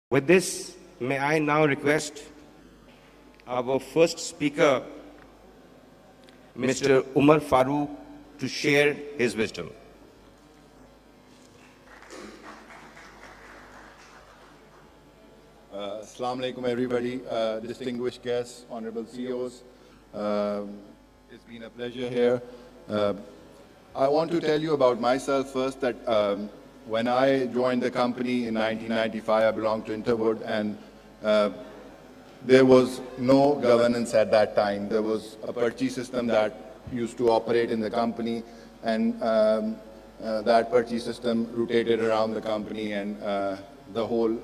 With this, may I now request our first speaker, Mr. Omar Farooq, to share his wisdom. Assalamu alaikum, everybody, distinguished guests, honorable CEOs. It's been a pleasure here. I want to tell you about myself first that when I joined the company in 1995, I belonged to Interwood, and there was no governance at that time. There was a purchase system that used to operate in the company, and that purchase system rotated around the company, and the whole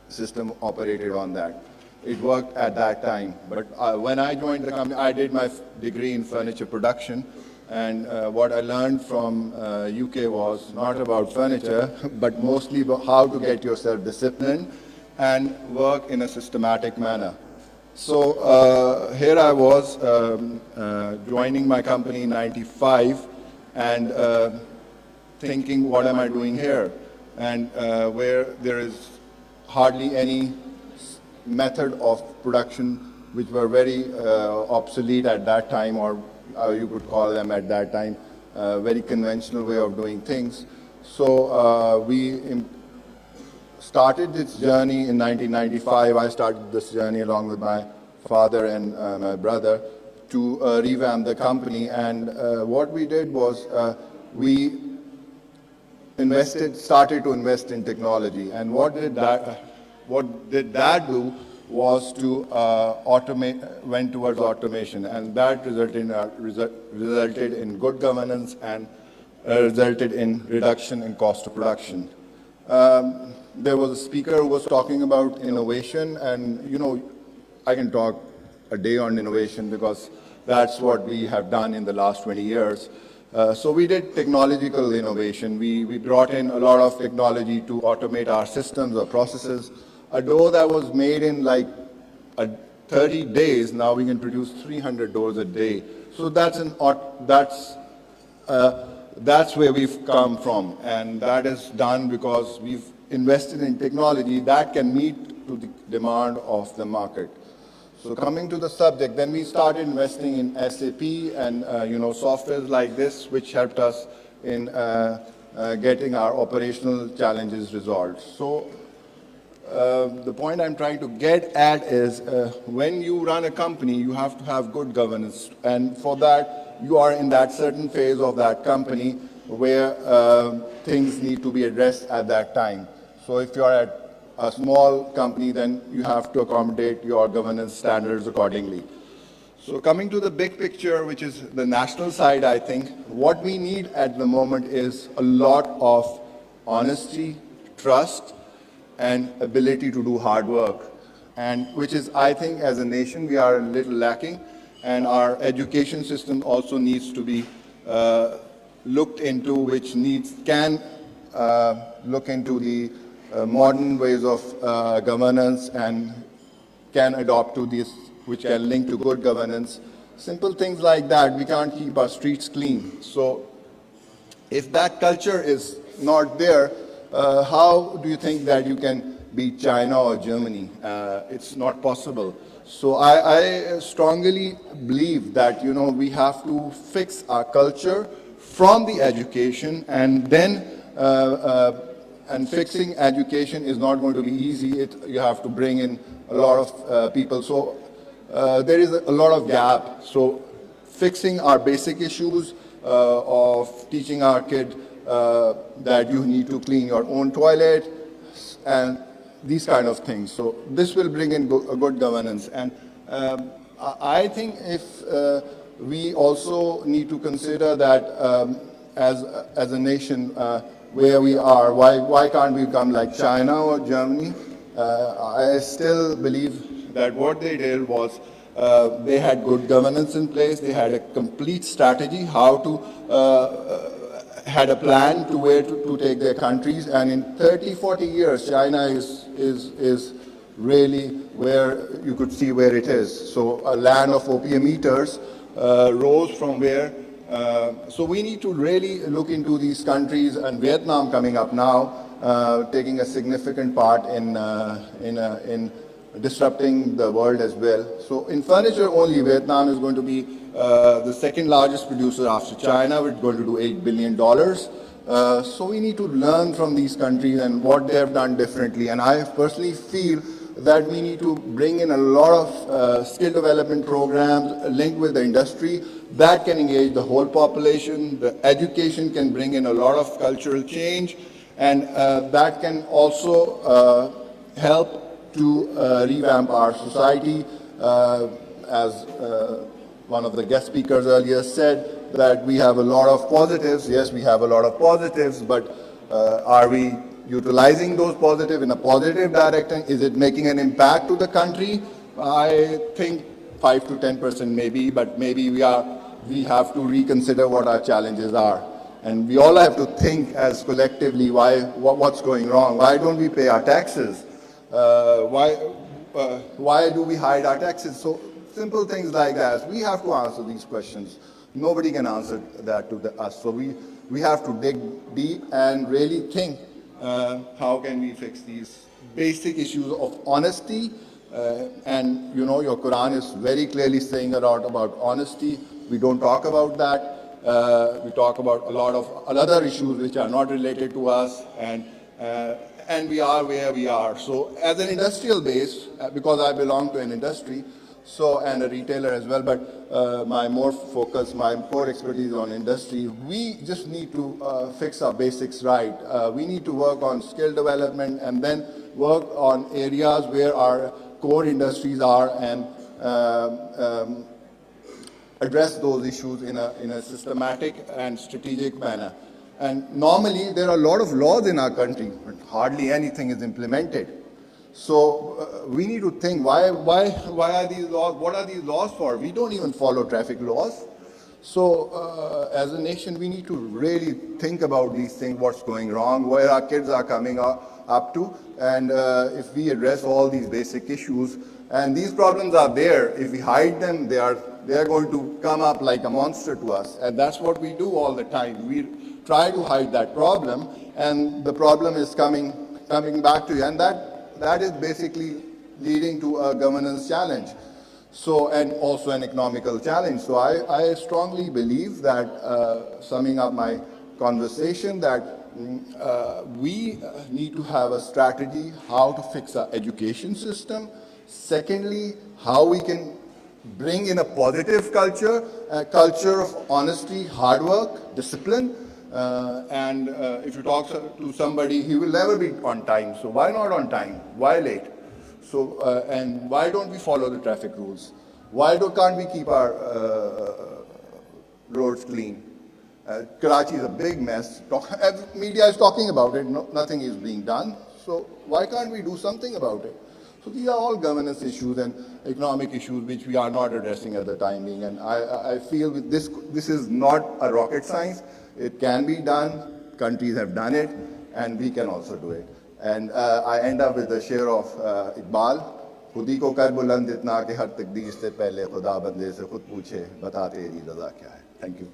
system operated on that. It worked at that time. But when I joined the company, I did my degree in furniture production. And what I learned from UK was not about furniture, but mostly about how to get yourself disciplined and work in a systematic manner. So here I was joining my company in 95 and thinking, what am I doing here? And where there is hardly any method of production which were very obsolete at that time, or you could call them at that time, very conventional way of doing things. So we started this journey in 1995. I started this journey along with my father and my brother to revamp the company. And what we did was we started to invest in technology. And what did that do was to went towards automation, and that resulted in good governance and resulted in reduction in cost of production. There was a speaker who was talking about innovation, and I can talk a day on innovation because that's what we have done in the last 20 years. So we did technological innovation. We brought in a lot of technology to automate our systems or processes. A door that was made in like 30 days, now we can produce 300 doors a day. So that's where we've come from, and that is done because we've invested in technology that can meet to the demand of the market. So coming to the subject, then we started investing in SAP and softwares like this, which helped us in getting our operational challenges resolved. So the point I'm trying to get at is when you run a company, you have to have good governance. And for that, you are in that certain phase of that company where things need to be addressed at that time. So if you are at a small company, then you have to accommodate your governance standards accordingly. So coming to the big picture, which is the national side, I think what we need at the moment is a lot of honesty, trust, and ability to do hard work, and which is, I think, as a nation, we are a little lacking, and our education system also needs to be looked into, which can look into the modern ways of governance and can adopt to this, which can link to good governance. Simple things like that. We can't keep our streets clean. So if that culture is not there, how do you think that you can beat China or Germany? It's not possible. So I strongly believe that we have to fix our culture from the education, and then and fixing education is not going to be easy. You have to bring in a lot of people. So there is a lot of gap. So fixing our basic issues of teaching our kid that you need to clean your own toilet and these kind of things. So this will bring in a good governance. And I think if we also need to consider that as a nation, where we are, why can't we become like China or Germany? I still believe that what they did was they had good governance in place. They had a complete strategy how to had a plan to where to take their countries, and in 30, 40 years, China is really where you could see where it is. So a land of opium eaters rose from where. So we need to really look into these countries, and Vietnam coming up now. taking a significant part in disrupting the world as well. So in furniture only, Vietnam is going to be the second largest producer after China. We're going to do $8 billion. So we need to learn from these countries and what they have done differently. And I personally feel that we need to bring in a lot of skill development programs linked with the industry that can engage the whole population. The education can bring in a lot of cultural change, and that can also help to revamp our society. As one of the guest speakers earlier said, that we have a lot of positives. Yes, we have a lot of positives, but are we utilizing those positives in a positive direction? Is it making an impact to the country? I think 5 to 10% maybe, but maybe we have to reconsider what our challenges are. And we all have to think as collectively what's going wrong. Why don't we pay our taxes? Why do we hide our taxes? So simple things like that. We have to answer these questions. Nobody can answer that to us. So we have to dig deep and really think how can we fix these basic issues of honesty. And you know, your Quran is very clearly saying a lot about honesty. We don't talk about that. We talk about a lot of other issues which are not related to us, and we are where we are. So as an industrial base, because I belong to an industry, and a retailer as well, but my core expertise on industry, we just need to fix our basics right. We need to work on skill development and then work on areas where our core industries are and address those issues in a systematic and strategic manner. And normally there are a lot of laws in our country, but hardly anything is implemented. So we need to think, why are these laws, what are these laws for? We don't even follow traffic laws. So as a nation, we need to really think about these things, what's going wrong, where our kids are coming up to, and if we address all these basic issues, and these problems are there, if we hide them, they are going to come up like a monster to us, and that's what we do all the time. We try to hide that problem, and the problem is coming back to you, and that is basically leading to a governance challenge. So, and also an economical challenge. So I strongly believe that, summing up my conversation, that we need to have a strategy how to fix our education system. Secondly, how we can bring in a positive culture, a culture of honesty, hard work, discipline. And if you talk to somebody, he will never be on time. So why not on time? Why late? So, and why don't we follow the traffic rules? Why can't we keep our roads clean? Karachi is a big mess. Media is talking about it. Nothing is being done. So why can't we do something about it? So these are all governance issues and economic issues which we are not addressing at the time being. And I feel with this is not a rocket science. It can be done. Countries have done it, and we can also do it. And I end up with a share of Iqbal. खुदी को कर बुलंद इतना कि हर तकदीर से पहले खुदा बंदे से खुद पूछे बता तेरी रज़ा क्या है. Thank you.